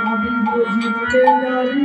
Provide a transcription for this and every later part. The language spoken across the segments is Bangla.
আমি বুঝিতে নারী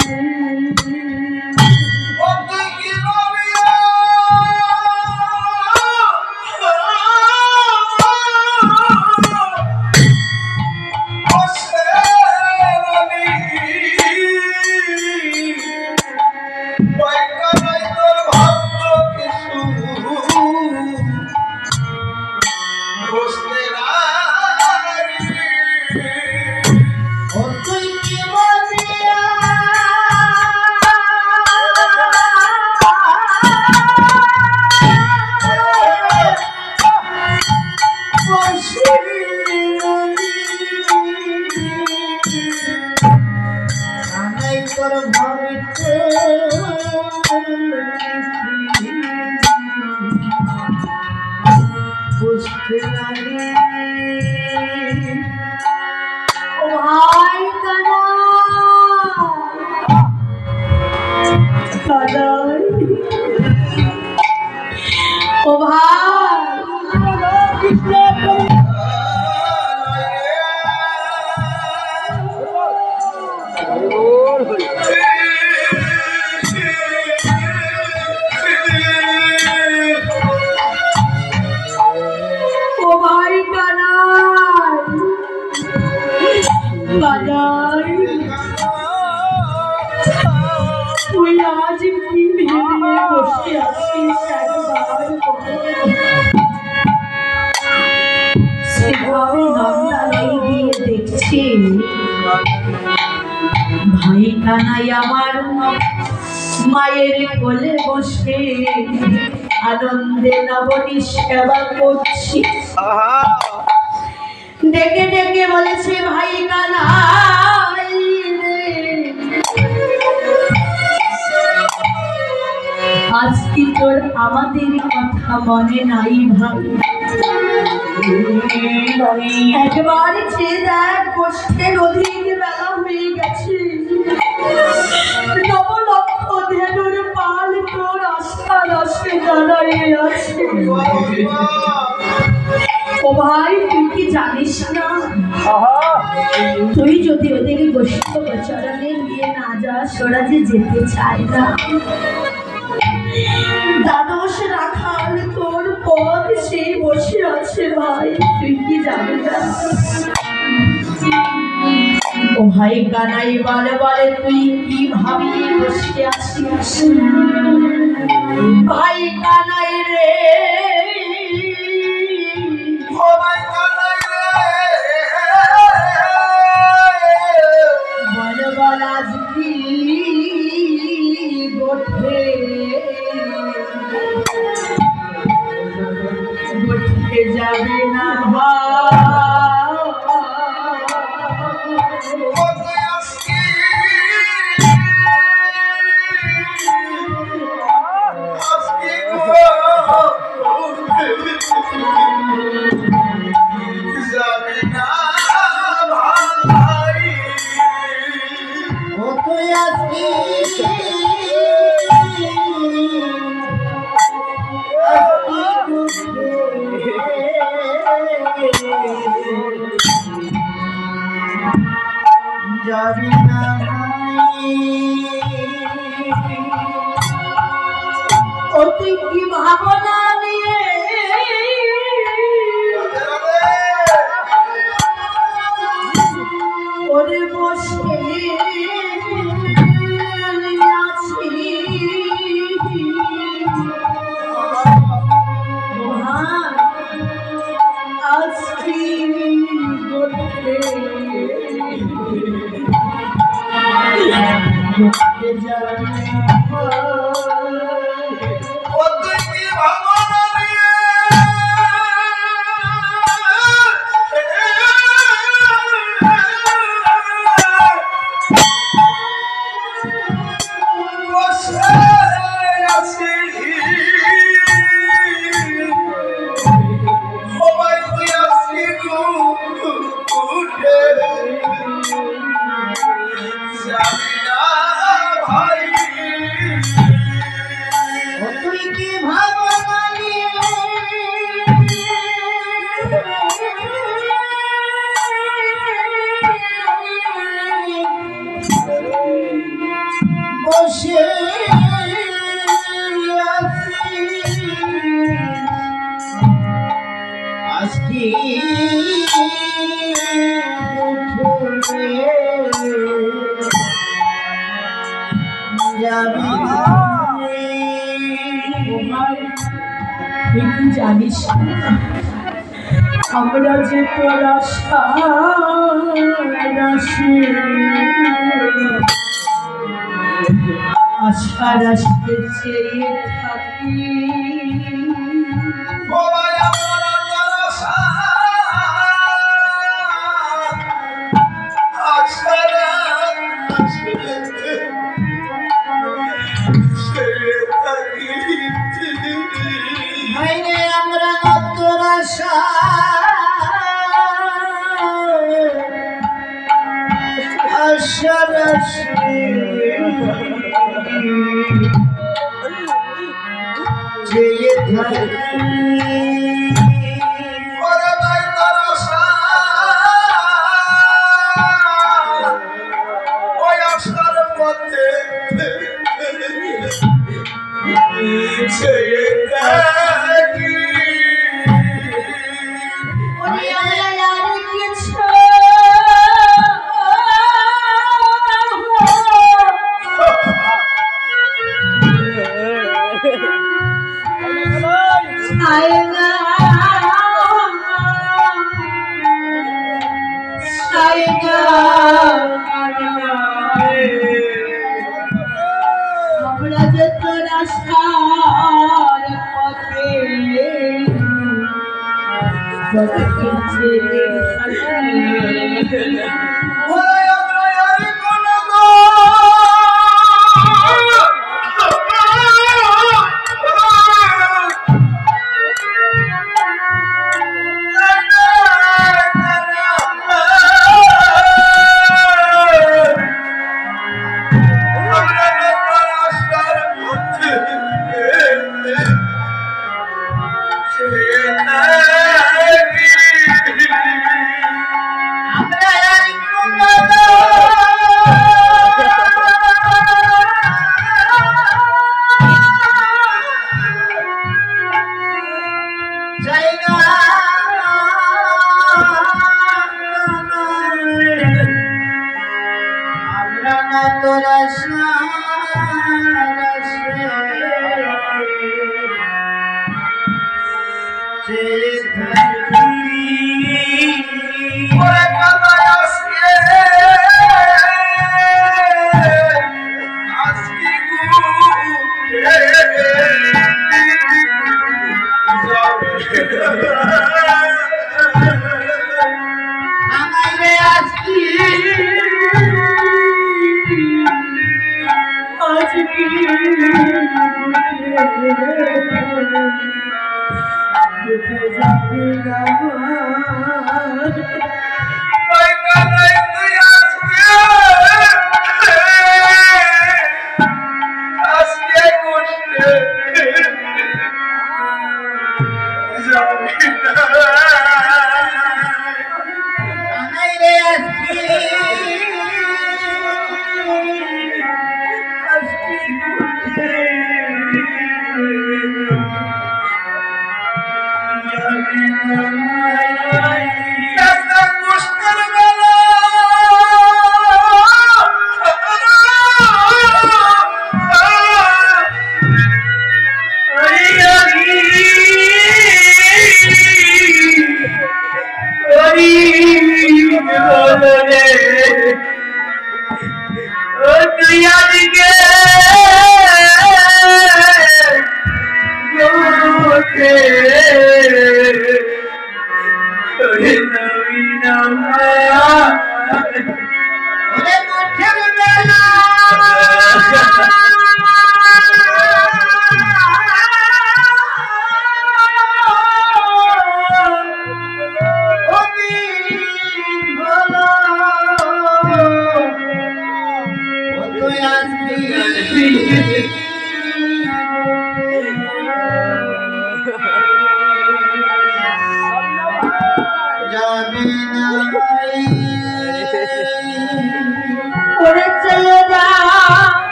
ও ভাই কানাই তুই আজ কি ভেবে বসে আছিস সেভাবে নন্দালাই দিয়ে দেখছি ভাই কানাই আমার মায়ের কোলে বসে আনন্দে নবনী সেবা করছি ডেকে ডেকে বলেছে ভাই কানাই আজ কি তোর আমাদের কথা মনে নাই ভাই একবার যে দেখ কষ্টের অধিক বেলা হয়ে গেছে নবলক্ষ ধেনুর পাল তোর আস্থা রসে দাঁড়িয়ে আছে ও ভাই তুই কি জানিস না তুই যদি ওদের গোষ্ঠ প্রচারণে নিয়ে না যাস ওরা যে যেতে চায় না দ্বাদশ রাখাল তোর পদ সে বসে আছে ভাই তুই কি জানিস না ও ভাই কানাই বারে বারে তুই কি ভাবি বসে আছিস ভাই কানাই রে যাবে না যাবি না ও তুই কি ভাবনা নিয়ে ওরে বসে আছি আজকে ভাই আজকে জানিস আমরা যে তোরা আশার আসতে চেয়ে থাকি আমরা তোর আশা আশার চেয়ে থাকি আমরা যে তোর আশার পথে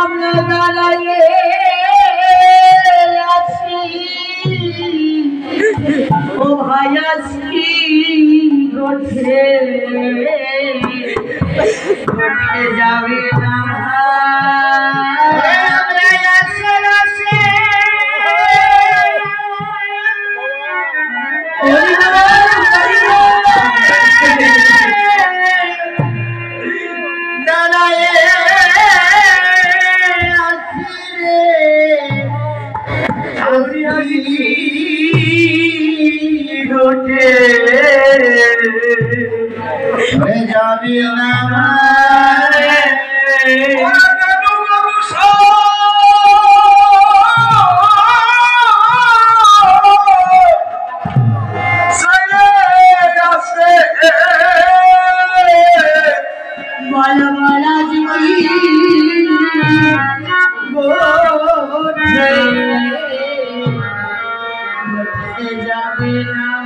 আমরা দাঁড়াইয়ে আছি ও ভাই আছি গোঠে গোঠে যাবে না যাবি না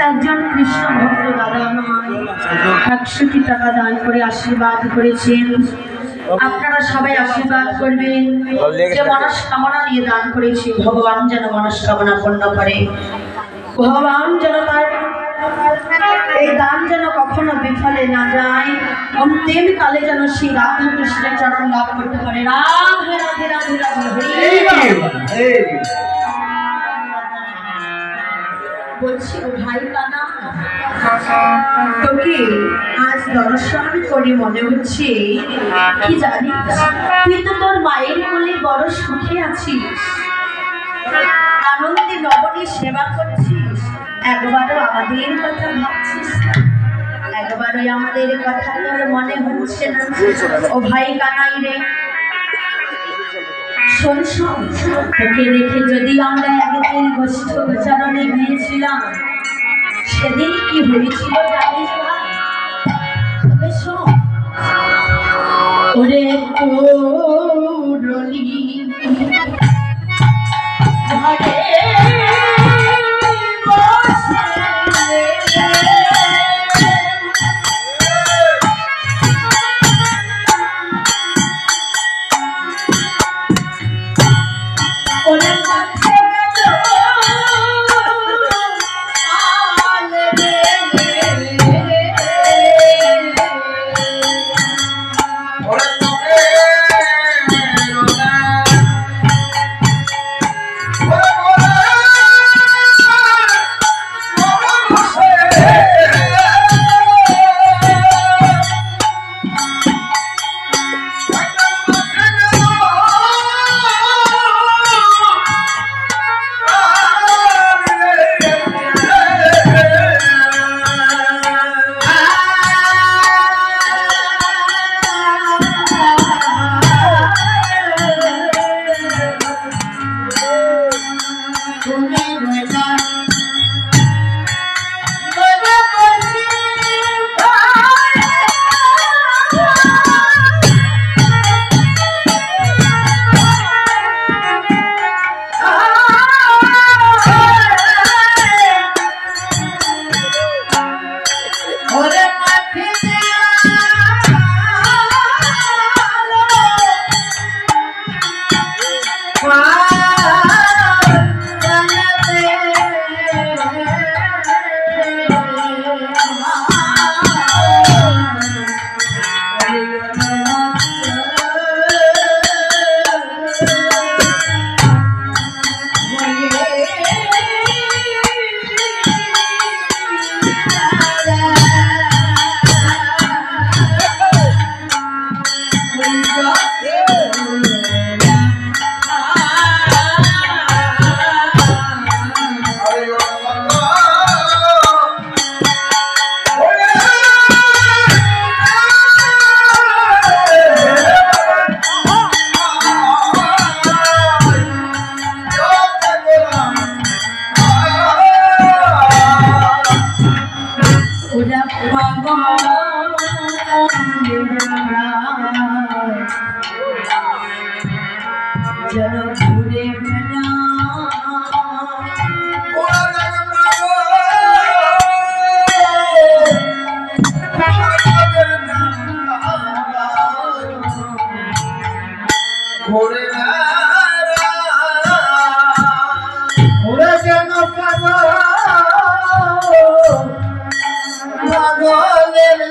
একজন কৃষ্ণ ভক্ত 100টি টাকা দান করে আশীর্বাদ করেছেন। আপনারা সবাই আশীর্বাদ করবেন। যে মনস্কামনা নিয়ে দান করেছে ভগবান যেন মনস্কামনা পূর্ণ করে, ভগবান যেন তার এই দান যেন কখনো বিফলে না যায়, অন্তিম কালে যেন শ্রী রাধা কৃষ্ণের চরণ লাভ করতে পারে। রাধে রাধে রাধে রাধে। বলছি ও ভাই কানা, তোকে আজ দর্শন করে মনে হচ্ছে কি জানিস, তুই তো তোর মায়ের কোলে বড় সুখে আছিস, আনন্দে নবনী সেবা করছিস, একবারও আমাদের কথা ভাবছিস না, একবারই আমাদের কথা তোর মনে হচ্ছে না। ও ভাই কানাই রে, শোন শোন, তোকে রেখে যদি আমরা একদিন গোষ্ঠ গোচারণে গিয়েছিলাম, সেদিন কি হয়েছিল জানিস ভাই? তবে শোন, ওরে পুরলি ঘরে পাগলের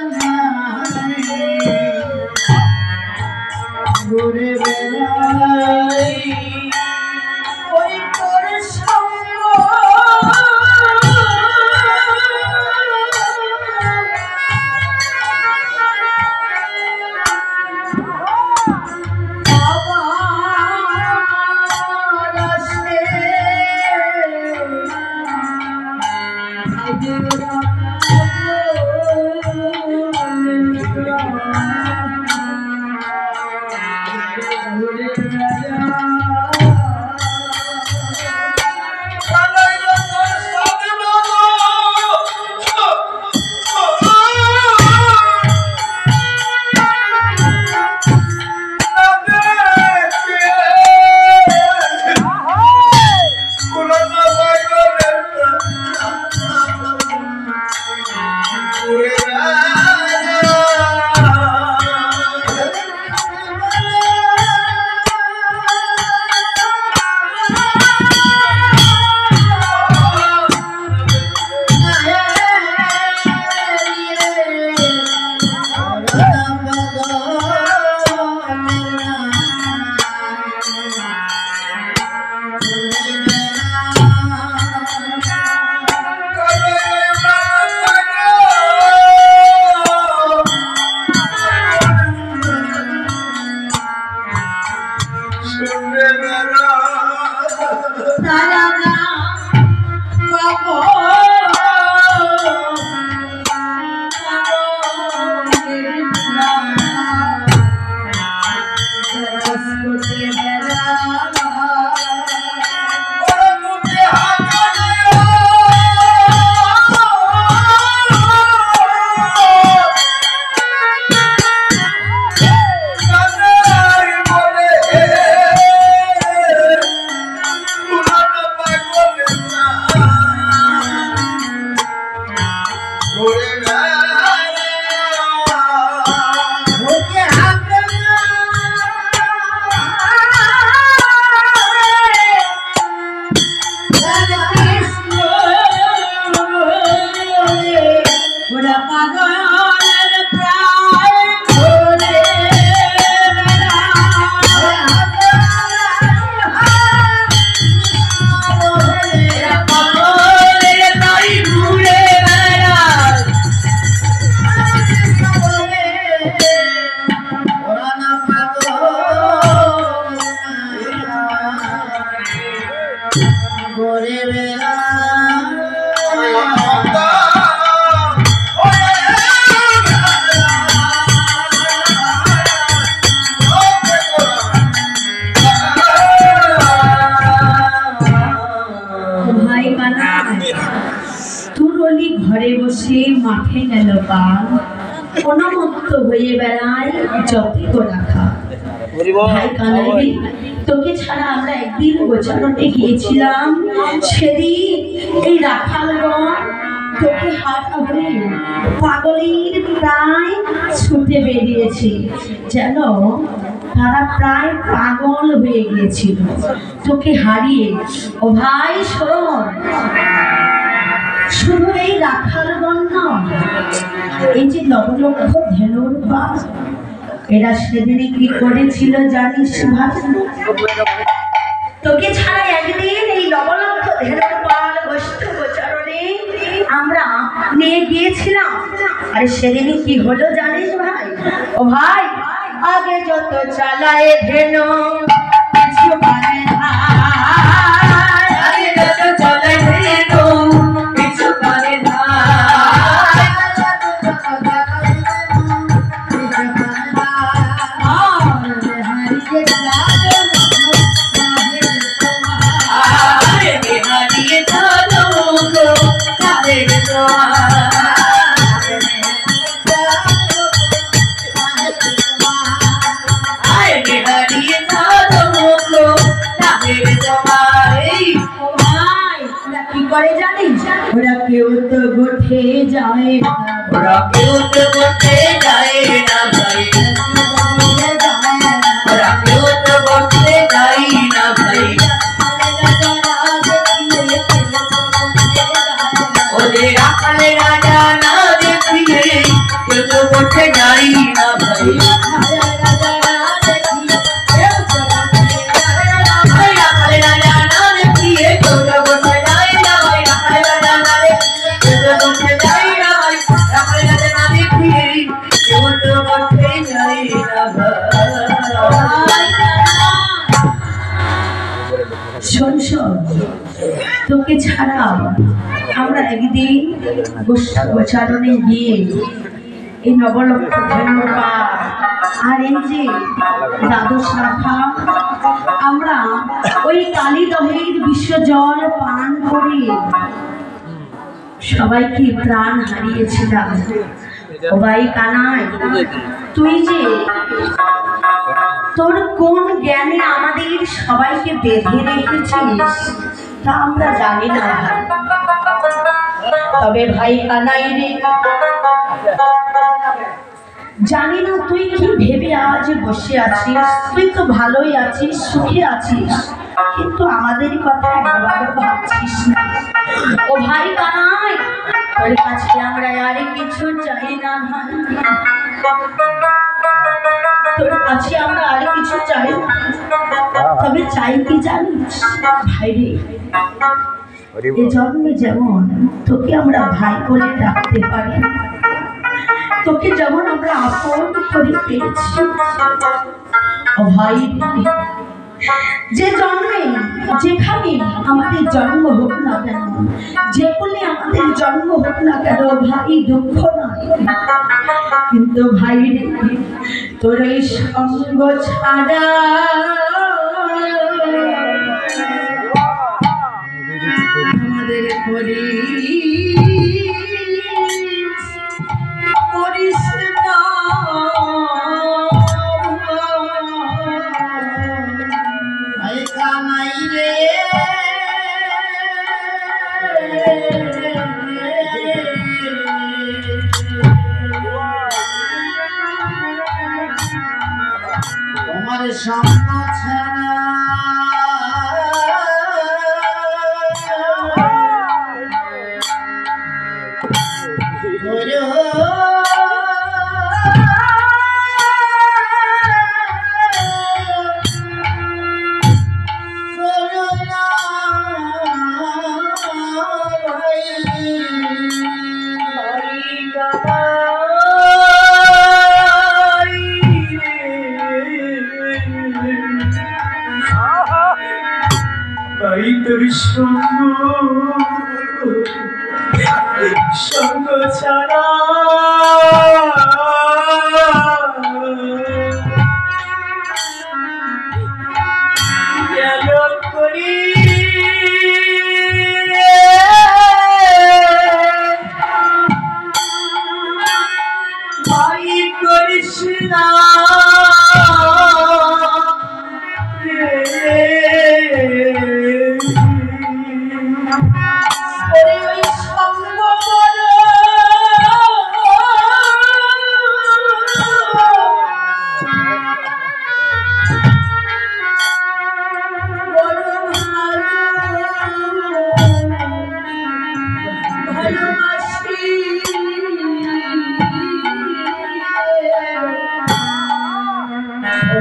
ঘুরে ওকে হাতে ওরা পাগলের প্রায় ঘুরে ঘরে বসে মাঠে গেল পাল অনমত্ত হয়ে বেড়ায় যত রাখা ভাই কানাই তোকে ছাড়া আমরা একদিন গোচারণে গিয়েছিলাম সেদিন এই রাখালগণ তোকে হারা হয়ে পাগলের প্রায় ছুটে বেরিয়েছে যেন তারা প্রায় পাগল হয়ে গিয়েছিল তোকে হারিয়ে। ও ভাই শোন, শুধু এই রাখালগণ নয়, এই যে লবলক্ষ ধেনুর পাল এরা সেদিনে কি করেছিল জানিস ভাই? তোকে ছাড়া একদিন এই লবলক্ষ ধেনুর পাল গোষ্ঠ গোচারণে আমরা নিয়ে গিয়েছিলাম। আর সেদিনে কি হলো জানিস ভাই? ও ভাই, আগে যত চালায় ধেনু কিছু মানে না, আগে যত চালায় ধেনু কিছু মানে না। করে জানিস ওরা কেউ তো গোঠে যায় না, ওরা কেউ তো গোঠে যায় না ভাই, ওরা কেউ তো গোঠে যায় না ভাই, ওদের আকালে রাজা না দেখিয়ে কেউ তো গোঠে যায় না ভাই, তোকে ছাড়া আমরা একদিন গোচারণে গিয়ে এই নবলক্ষ ধেনুর পাল আর এই যে দ্বাদশ রাখা আমরা ওই কালীদহের বিশ্ব জল পান করে সবাইকে প্রাণ হারিয়েছিলাম। ও ভাই কানাই, তুই যে তোর কোন জ্ঞানে আমাদের সবাইকে বেঁধে রেখেছিস তা আমরা জানি না। তবে ভাই কানাই রে, জানি না তুই কি ভেবে আজ বসে আছিস। তুই তো ভালোই আছিস, সুখে আছিস, কিন্তু আমাদের কথা একবারও ভাবছিস না। ও ভাই কানাই, তোর কাছে আমরা আর কিছু চাই না ভাই, তোর কাছে আমরা আর কিছু চাই না। তবে চাই কি জানিস ভাই রে, এ জন্মে যেমন তোকে আমরা ভাই বলে ডাকতে পারি, তোকে যেমন আমরা আপন করে পেয়েছি, ও ভাই যে জন্মে যেখানে আমাদের জন্ম হোক না কেন, যে কোলে আমাদের জন্ম হোক না কেন ভাই, দুঃখ নয়। কিন্তু ভাই রে, তোর এই সঙ্গ ছাড়া আমাদের করিস না কানাই রে, সঙ্গ ছাড়া ভাই তোর সঙ্গ ছাড়া গেল করি ভাই করিস না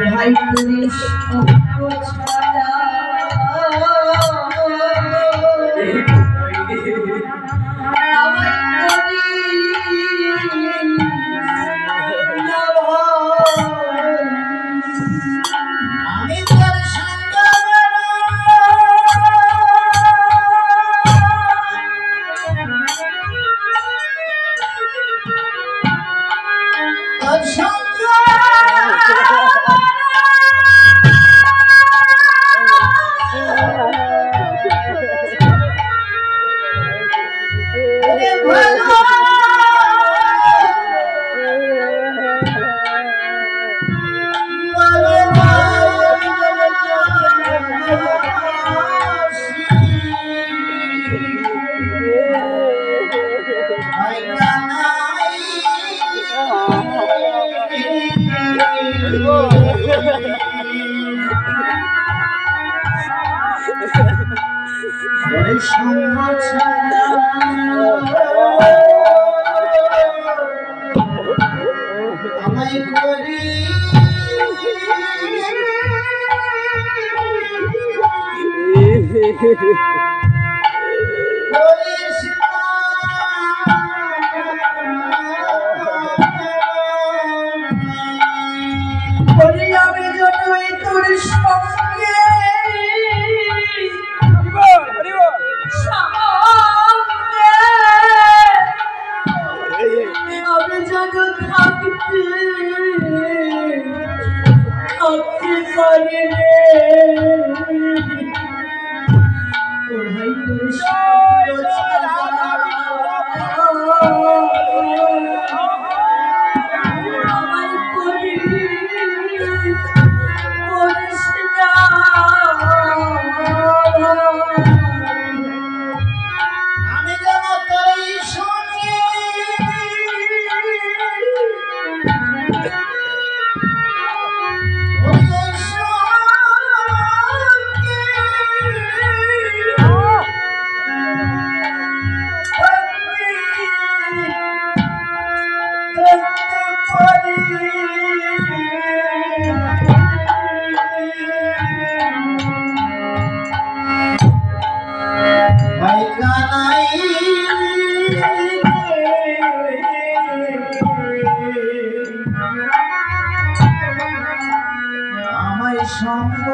ভাই তুমি সঙ্গ ছাড়া আমি তোর সঙ্গ তোর সঙ্গ আমায় করি করিস বলি আমি যতই তোর সঙ্গে আমি যেন থাকতে পারি রে ভাই তোর সঙ্গ আমায় করিস না আমি যেন তোর সঙ্গে আমায় সঙ্গ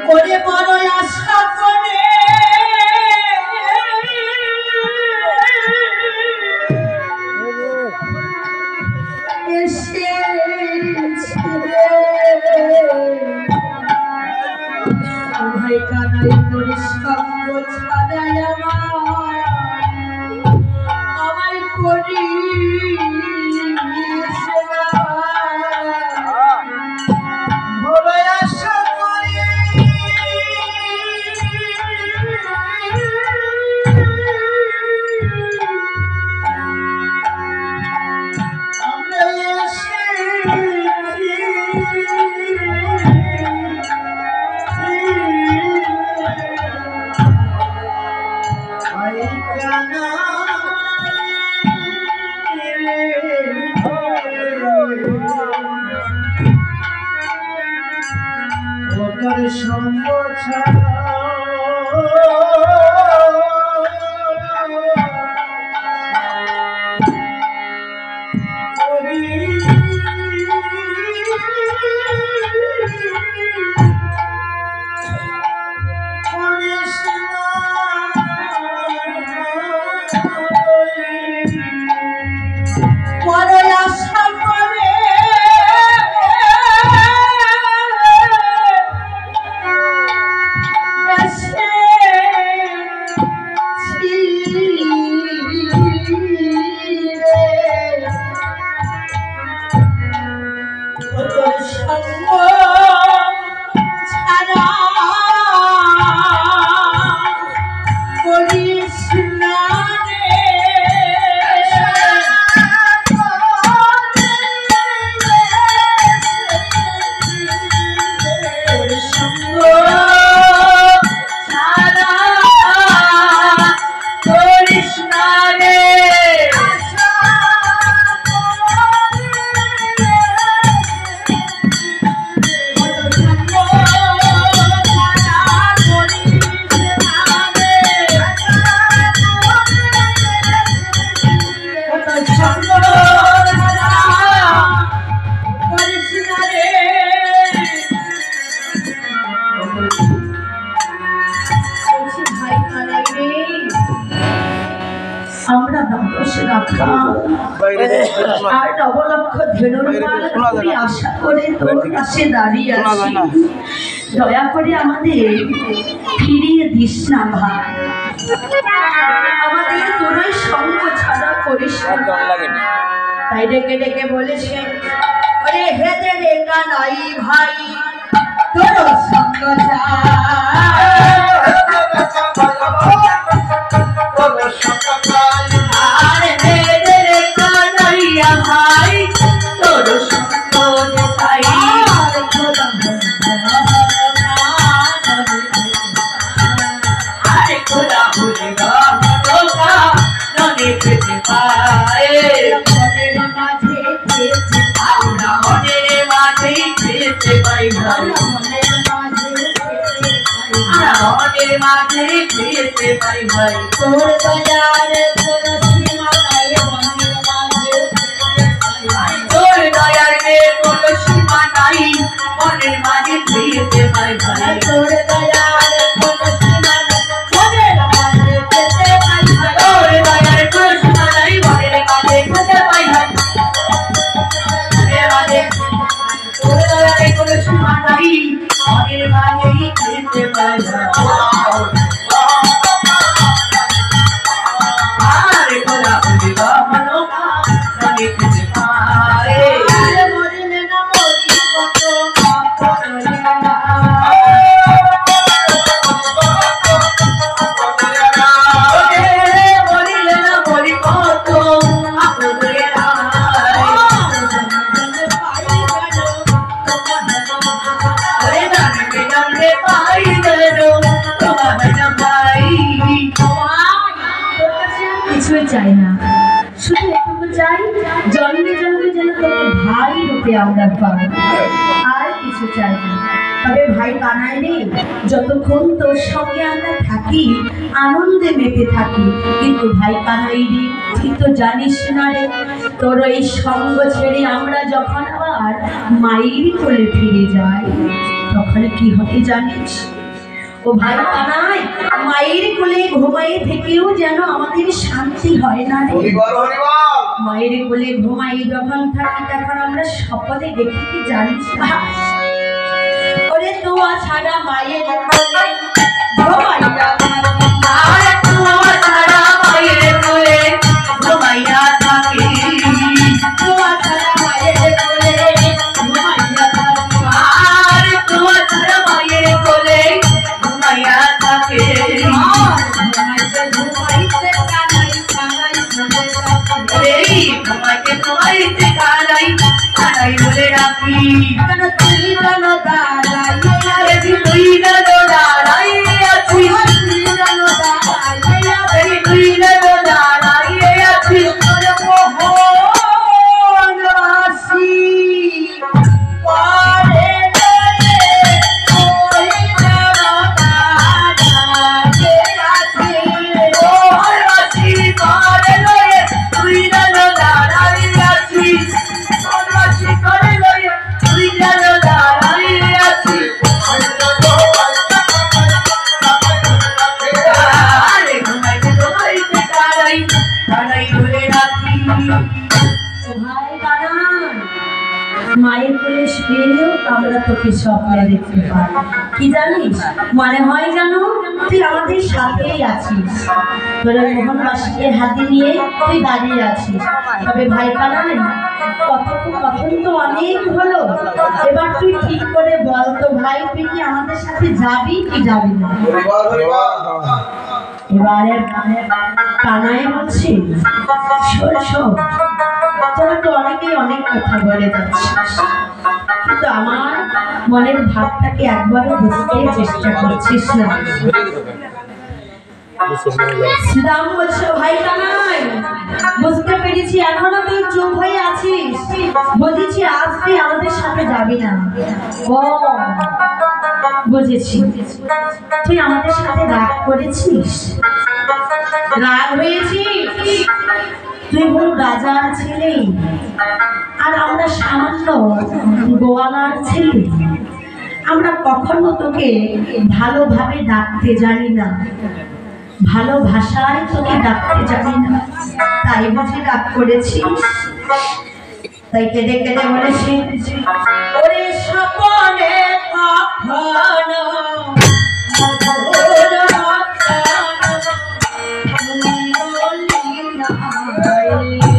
ওরে বড় আশা করে ভাই কানাই তোর সঙ্গ ছাড়াই সঙ্গ ছাড়া পরে আশা করে বসে ছিলে তোর সঙ্গ ছাড়া করিস না রে। তোর সঙ্গ ছাড়া করিস না রে। আমরা দ্বাদশ রাখা আর নবলক্ষ ধেনুর মালা খুবই আশা করে তোর কাছে দাঁড়িয়ে আছি। দয়া করে আমাদের ফিরিয়ে দিস না ভাই, আমাদের তোরই সঙ্গ ছাড়া করিস না। তাই ডেকে ডেকে বলেছে, আরে হেদে রে কানাই ভাই তোর সঙ্গ আরে হেদে রে কানাইয়া ভাই তোর সঙ্গ চাই। আরে খোদা ভুলে গা ননে পেতে পায় মনের মাঝে খেতে আমরা মনের মাঝে খেতে পাই ভাই মনের মাঝে খেতে পাই ভাই। তোর দয়ার কোনো সীমা নাই মনের মাঝে তোর দয়ার কোনো সীমা নাই মনের মাঝে খেতে পাই ভাই। তোর দয়ার কোনো সীমা নাই মনের মাঝে খেতে পাই ভাই। তোর দয়ার কোনো সীমা নাই মনের মাঝে খেতে পাই ভাই। তোর দয়ার কোনো সীমা নাই মনের মাঝেই খেতে পাই ভাই। আরে খোদা ভুলে গা মনোকা ননে পেতে পায় মরিলে না মরি কত মরিলে না মরিলে না মরি কত আপরে না ওরে জানবে জানবে পাই গেল তোমার না পাই। কিছুই চাই না, শুধু একটু চাই জন্মে জন্মে যেন তোকে ভাই রূপে আমরা পাই, আর কিছু চাই না। তবে ভাই কানাই রে, যতক্ষণ তোর সঙ্গে আমরা থাকি আনন্দে মেতে থাকি, কিন্তু ভাই কানাই রে তুই তো জানিস না রে, তোর এই সঙ্গ ছেড়ে আমরা যখন আবার মায়ের কোলে ফিরে যাই তখন কি হতে জানিস? ও ভাই কানাই, মায়ের কোলে ঘুমাই থেকেও যেন আমাদের শান্তি হয় না রে। মায়ের কোলে ঘুমাই যখন থাকি তখন আমরা সকলে দেখি কি জানিস না, ওরে তোয়া ছাড়া মায়ের কোলে ঘুমাইয়া আর তোয়া ছাড়া মায়ের কোলে ঘুমাইয়া থাকি। তোয়া ছাড়া মায়ের কোলে ঘুমাইয়া থাকি আর তোয়া ছাড়া মায়ের কোলে ঘুমাইয়া থাকে। ঘুমাইতে কানাই কানাই ঘুমাইতে ঘুমাইতে কানাই কানাই বলে রাখি। কেন তুই জানো দাঁড়াই তুই জানো দাঁড়াই আছি তুই জানো দাঁড়াই আছি আসি পরে আমরা তোকে স্বপ্নে দেখতে পাই। কি জানিস, মনে হয় জানো তুই আমাদের সাথেই আছিস। তোরা মোহনবাসীকে হাতে নিয়ে তুই দাঁড়িয়ে আছিস। তবে ভাই কানাই, কথন তো অনেক হলো, এবার তুই ঠিক করে বল তো ভাই, তুই কি আমাদের সাথে যাবি কি যাবি না? এবারে কানাই বলছি, শোন, তোরা তো অনেকেই অনেক কথা বলে যাচ্ছিস, কিন্তু আমার মনের ভাবটাকে একবারও বুঝতে চেষ্টা করছিস না। শ্রীরাম বলছে, ভাই কানাই, বুঝতে পেরেছি, এখনো তুই চুপ হয়ে আছিস, বুঝেছি আজ তুই আমাদের সাথে যাবি না। ও বুঝেছি, তুই আমাদের সাথে রাগ করেছিস, রাগ হয়েছিস। তুই হলো রাজার ছেলে আর আমরা সামান্য গোয়ালার ছেলে, আমরা কখনো তোকে ভালোভাবে ডাকতে জানি না, ভালো ভাষায় তোকে ডাকতে জানি না, তাই বুঝি রাগ করেছিস। তাই কেঁদে কেঁদে বলেছি, ওরে স্বপনে কখনো